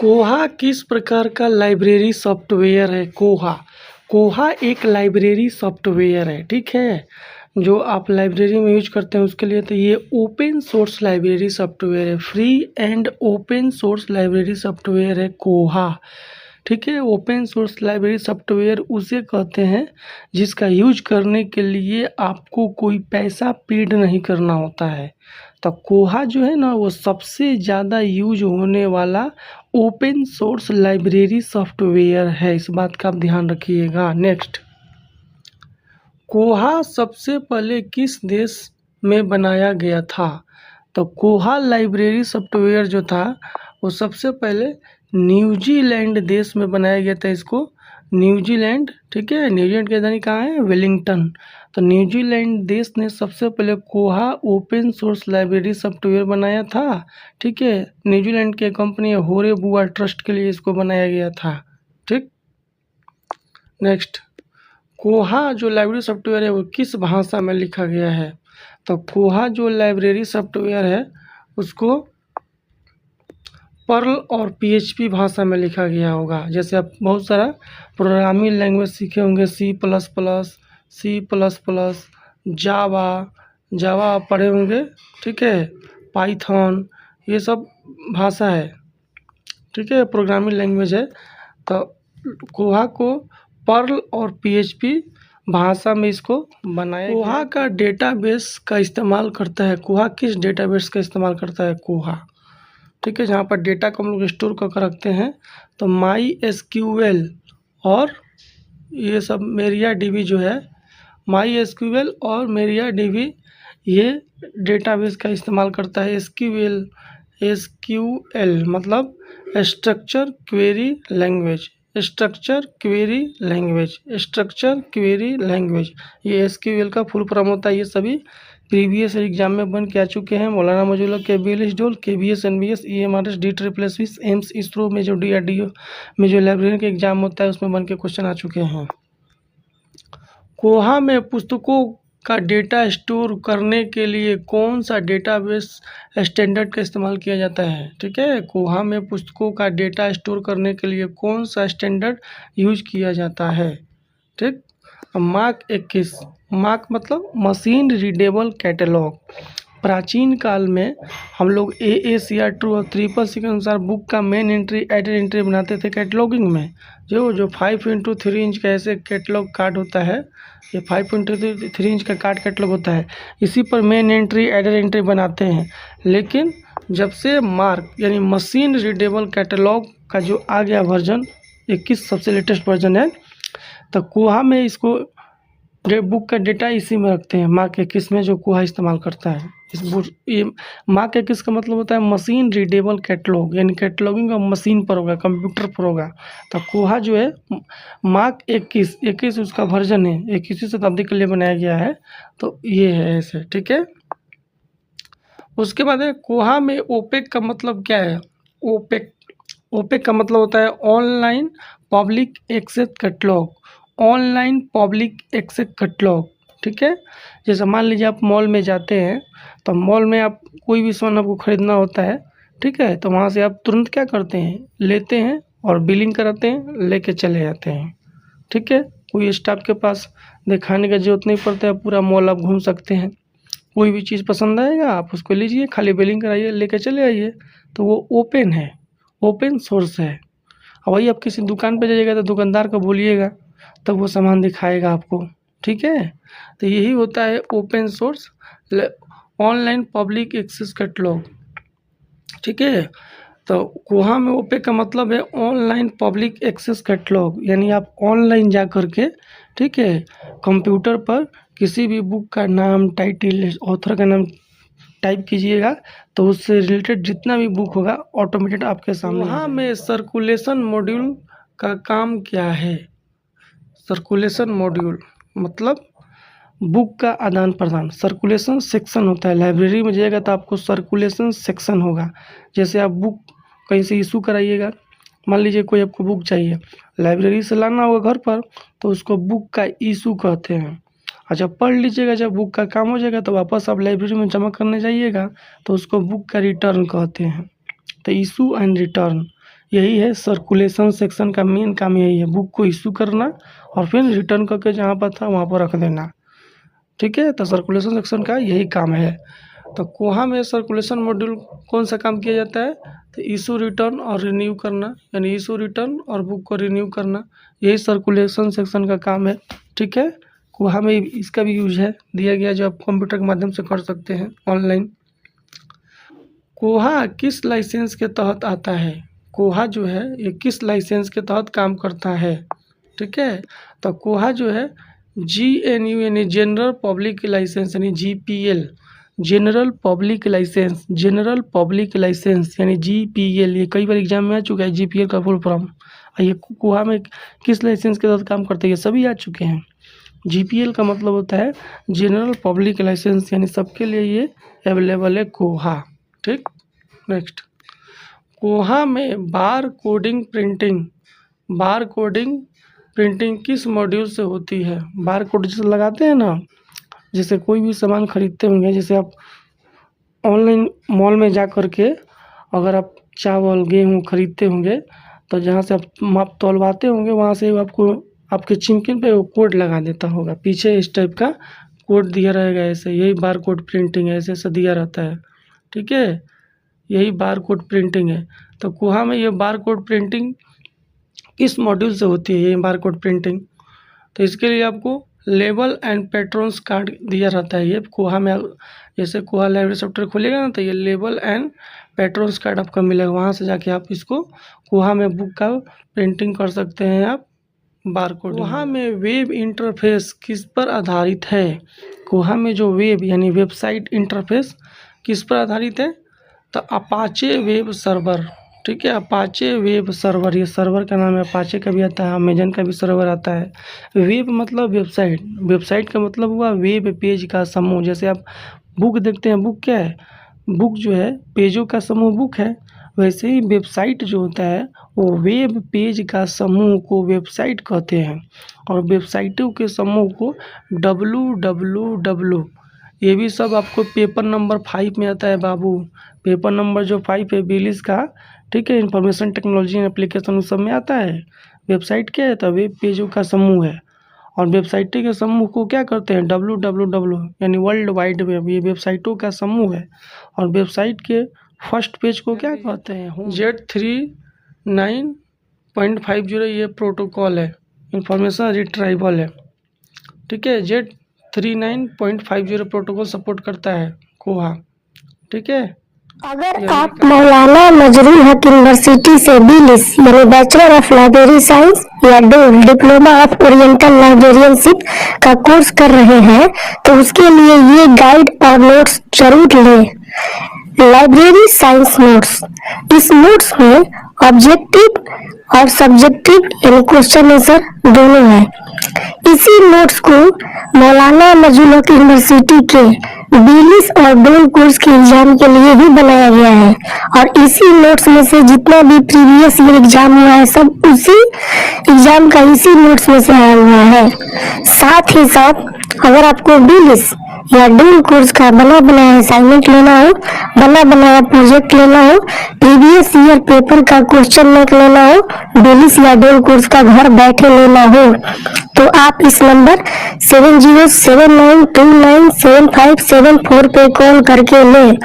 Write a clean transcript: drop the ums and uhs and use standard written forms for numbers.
कोहा किस प्रकार का लाइब्रेरी सॉफ्टवेयर है? कोहा कोहा एक लाइब्रेरी सॉफ्टवेयर है, ठीक है। जो आप लाइब्रेरी में यूज करते हैं उसके लिए तो ये ओपन सोर्स लाइब्रेरी सॉफ्टवेयर है। Free and open source library software है कोहा, ठीक है। ओपन सोर्स लाइब्रेरी सॉफ्टवेयर उसे कहते हैं जिसका यूज करने के लिए आपको कोई पैसा पेड नहीं करना होता है। तो कोहा जो है ना वो सबसे ज़्यादा यूज होने वाला ओपन सोर्स लाइब्रेरी सॉफ्टवेयर है, इस बात का आप ध्यान रखिएगा। नेक्स्ट, कोहा सबसे पहले किस देश में बनाया गया था? तो कोहा लाइब्रेरी सॉफ्टवेयर जो था वो सबसे पहले न्यूजीलैंड देश में बनाया गया था। इसको न्यूजीलैंड, ठीक है। न्यूजीलैंड की राजधानी कहाँ है? वेलिंगटन। तो न्यूजीलैंड देश ने सबसे पहले कोहा ओपन सोर्स लाइब्रेरी सॉफ्टवेयर बनाया था, ठीक है। न्यूजीलैंड की कंपनी होरे बुआ ट्रस्ट के लिए इसको बनाया गया था, ठीक। नेक्स्ट, कोहा जो लाइब्रेरी सॉफ्टवेयर है वो किस भाषा में लिखा गया है? तो कोहा जो लाइब्रेरी सॉफ्टवेयर है उसको पर्ल और पीएचपी भाषा में लिखा गया होगा। जैसे आप बहुत सारा प्रोग्रामिंग लैंग्वेज सीखे होंगे, सी प्लस प्लस, जावा जावा आप पढ़े होंगे, ठीक है। पाइथन, ये सब भाषा है, ठीक है, प्रोग्रामिंग लैंग्वेज है। तो कोहा को पर्ल और पीएचपी भाषा में इसको बनाया गया। कोहा का डेटाबेस का इस्तेमाल करता है। कोहा किस डेटाबेस का इस्तेमाल करता है? कोहा, ठीक है, जहाँ पर डेटा को हम लोग स्टोर कर रखते हैं। तो माई एसक्यूएल और ये सब मेरिया डीबी जो है, माई एसक्यूएल और मेरिया डीबी ये डेटाबेस का इस्तेमाल करता है। एसक्यूएल मतलब structure query language, structure query language, ये एसक्यूएल का फुल फॉर्म होता है। ये सभी प्रीवियस एग्जाम में बन के आ चुके हैं। मौलाना मौजूदा केबीएल डोल, KBS, NBS, EMRS, DSSS, AIIMS, ISRO में जो DRDO में जो लाइब्रेरी का एग्जाम होता है उसमें बन के क्वेश्चन आ चुके हैं। कोहा में पुस्तकों का डेटा स्टोर करने के लिए कौन सा डेटाबेस स्टैंडर्ड का इस्तेमाल किया जाता है? ठीक है, कोहा में पुस्तकों का डेटा स्टोर करने के लिए कौन सा स्टैंडर्ड यूज किया जाता है? ठीक, मार्क 21, मार्क मतलब मशीन रीडेबल कैटलॉग। प्राचीन काल में हम लोग AACR 2 और CCC के अनुसार बुक का मेन एंट्री एडेड एंट्री बनाते थे कैटलॉगिंग में। जो 5x3 इंच का ऐसे कैटलॉग कार्ड होता है, ये 5x3 इंच का कार्ड कैटलॉग होता है, इसी पर मेन एंट्री एडेड एंट्री बनाते हैं। लेकिन जब से मार्क यानी मशीन रीडेबल कैटलॉग का जो आ गया वर्जन 21 सबसे लेटेस्ट वर्जन है, तो कोहा में इसको बुक का डेटा इसी में रखते हैं। मार्क 21 में जो कोहा इस्तेमाल करता है इस बुक, ये मार्क 21 का मतलब होता है मशीन रीडेबल कैटलॉग, यानी कैटलॉगिंग का मशीन पर होगा, कंप्यूटर पर होगा। तो कोहा जो है मार्क 21 उसका वर्जन है, 21वीं शताब्दी के लिए बनाया गया है। तो ये है ऐसे, ठीक है। उसके बाद है कोहा में ओपेक का मतलब क्या है? ओपेक का मतलब होता है online public access catalogue, online public access catalogue, ठीक है। जैसे मान लीजिए आप मॉल में जाते हैं, तो मॉल में आप कोई भी सामान आपको ख़रीदना होता है, ठीक है, तो वहाँ से आप तुरंत क्या करते हैं, लेते हैं और बिलिंग कराते हैं, लेके चले जाते हैं, ठीक है। कोई स्टाफ के पास दिखाने का जरूरत नहीं पड़ता है, पूरा मॉल आप घूम सकते हैं। कोई भी चीज़ पसंद आएगा आप उसको लीजिए, खाली बिलिंग कराइए, लेके चले आइए। तो वो ओपन है, ओपन सोर्स है। और वही आप किसी दुकान पे जाइएगा तो दुकानदार को बोलिएगा तब वो सामान दिखाएगा आपको, ठीक है। तो यही होता है open source online public access catalogue, ठीक है। तो कोहा में ओपेक का मतलब है ऑनलाइन पब्लिक एक्सेस कैटलॉग, यानी आप ऑनलाइन जा कर के, ठीक है, कंप्यूटर पर किसी भी बुक का नाम, टाइटल, ऑथर का नाम टाइप कीजिएगा तो उससे रिलेटेड जितना भी बुक होगा ऑटोमेटेड आपके सामने। वहाँ में सर्कुलेशन मॉड्यूल का काम क्या है? सर्कुलेशन मॉड्यूल मतलब बुक का आदान प्रदान। सर्कुलेशन सेक्शन होता है, लाइब्रेरी में जाइएगा तो आपको सर्कुलेशन सेक्शन होगा। जैसे आप बुक कहीं से इशू कराइएगा, मान लीजिए कोई आपको बुक चाहिए, लाइब्रेरी से लाना होगा घर पर, तो उसको बुक का इशू कहते हैं। और जब पढ़ लीजिएगा, जब बुक का काम हो जाएगा तो वापस आप लाइब्रेरी में जमा करने जाइएगा तो उसको बुक का रिटर्न कहते हैं। तो इशू एंड रिटर्न, यही है सर्कुलेशन सेक्शन का मेन काम, यही है बुक को इशू करना और फिर रिटर्न करके जहाँ पर था वहाँ पर रख देना। ठीक है, तो सर्कुलेशन सेक्शन का यही काम है। तो कोहा में सर्कुलेशन मॉड्यूल कौन सा काम किया जाता है, तो इशू रिटर्न और रिन्यू करना, यानी इशू रिटर्न और बुक को रिन्यू करना, यही सर्कुलेशन सेक्शन का काम है। ठीक है, कोहा में इसका भी यूज है, दिया गया जो आप कंप्यूटर के माध्यम से कर सकते हैं ऑनलाइन। कोहा किस लाइसेंस के तहत आता है, कोहा जो है ये किस लाइसेंस के तहत काम करता है। ठीक है, तो कोहा जो है GNU यानी जनरल पब्लिक लाइसेंस यानी GPL, general public licence, general public licence यानी GPL, ये कई बार एग्जाम में आ चुका है GPL का फुल फॉर्म। ये कोहा में किस लाइसेंस के तहत काम करते हैं, ये सभी आ चुके हैं। GPL का मतलब होता है जनरल पब्लिक लाइसेंस, यानी सबके लिए ये अवेलेबल है कोहा। ठीक, नेक्स्ट, कोहा में बार कोडिंग प्रिंटिंग किस मॉड्यूल से होती है। बार कोड जैसे लगाते हैं ना, जैसे कोई भी सामान खरीदते होंगे, जैसे आप ऑनलाइन मॉल में जा कर के अगर आप चावल गेहूँ खरीदते होंगे तो जहाँ से आप माप तौलवाते होंगे वहाँ से आपको आपके चिमकिन पे वो कोड लगा देता होगा, पीछे इस टाइप का कोड दिया रहेगा ऐसे, यही बार कोड प्रिंटिंग है, ऐसे ऐसे दिया रहता है। ठीक है, यही बार कोड प्रिंटिंग है। तो कोहा में ये बार कोड प्रिंटिंग किस मॉड्यूल से होती है, ये बार कोड प्रिंटिंग, तो इसके लिए आपको लेबल एंड पैट्रन्स कार्ड दिया रहता है। ये कोहा में जैसे कोहा लाइब्रेरी सॉफ्टवेयर खोलेगा ना, तो ये लेबल एंड पैट्रन्स कार्ड आपका मिलेगा, वहाँ से जाके आप इसको कोहा में बुक का प्रिंटिंग कर सकते हैं आप बार कोड। कोहा में वेब इंटरफेस किस पर आधारित है, कोहा में जो वेब यानी वेबसाइट इंटरफेस किस पर आधारित है, तो अपाचे वेब सर्वर। ठीक है, अपाचे वेब सर्वर, ये सर्वर का नाम है, अपाचे का भी आता है, अमेजन का भी सर्वर आता है। वेब मतलब वेबसाइट, वेबसाइट का मतलब हुआ वेब पेज का समूह। जैसे आप बुक देखते हैं, बुक क्या है, बुक जो है पेजों का समूह बुक है, वैसे ही वेबसाइट जो होता है वो वेब पेज का समूह को वेबसाइट कहते हैं, और वेबसाइटों के समूह को www, ये भी सब आपको पेपर नंबर 5 में आता है बाबू, पेपर नंबर जो 5 है बिलिस का। ठीक है, इंफॉर्मेशन टेक्नोलॉजी एप्लीकेशन उस सब में आता है। वेबसाइट क्या है, तो वेब पेजों का समूह है, और वेबसाइटों के समूह को क्या करते हैं, www यानी वर्ल्ड वाइड वेब, ये वेबसाइटों का समूह है। और वेबसाइट के फर्स्ट पेज को क्या कहते हैं, Z39.50, ये प्रोटोकॉल है, इंफॉर्मेशन रिट्राइवल है। ठीक है, Z39.50 प्रोटोकॉल सपोर्ट करता है कोहा। ठीक है, अगर आप मौलाना नजरुल हक यूनिवर्सिटी से BLIS यानी बैचलर ऑफ लाइब्रेरी साइंस या डोल डिप्लोमा ऑफ ओरिएंटल लाइब्रेरियनशिप का कोर्स कर रहे हैं तो उसके लिए ये गाइड और नोट्स जरूर लें। लाइब्रेरी साइंस नोट्स, इस नोट्स में ऑब्जेक्टिव और सब्जेक्टिव यानी क्वेश्चन आंसर दोनों है। इसी नोट्स को मौलाना नजरुल हक यूनिवर्सिटी के BLIS और डोल कोर्स के एग्जाम के लिए भी बनाया गया है, और इसी नोट्स में से जितना भी प्रीवियस ईयर एग्जाम हुआ है सब उसी एग्जाम का इसी नोट्स में से आया हुआ है। साथ ही साथ अगर आपको BLIS या डोल कोर्स का बना बनाया असाइनमेंट लेना हो, बना बनाया प्रोजेक्ट लेना हो, प्रीवियस ईयर पेपर का क्वेश्चन बैंक लेना हो, BLIS या डोल कोर्स का घर बैठे लेना हो, तो आप इस नंबर 7079297574 पे कॉल करके लें।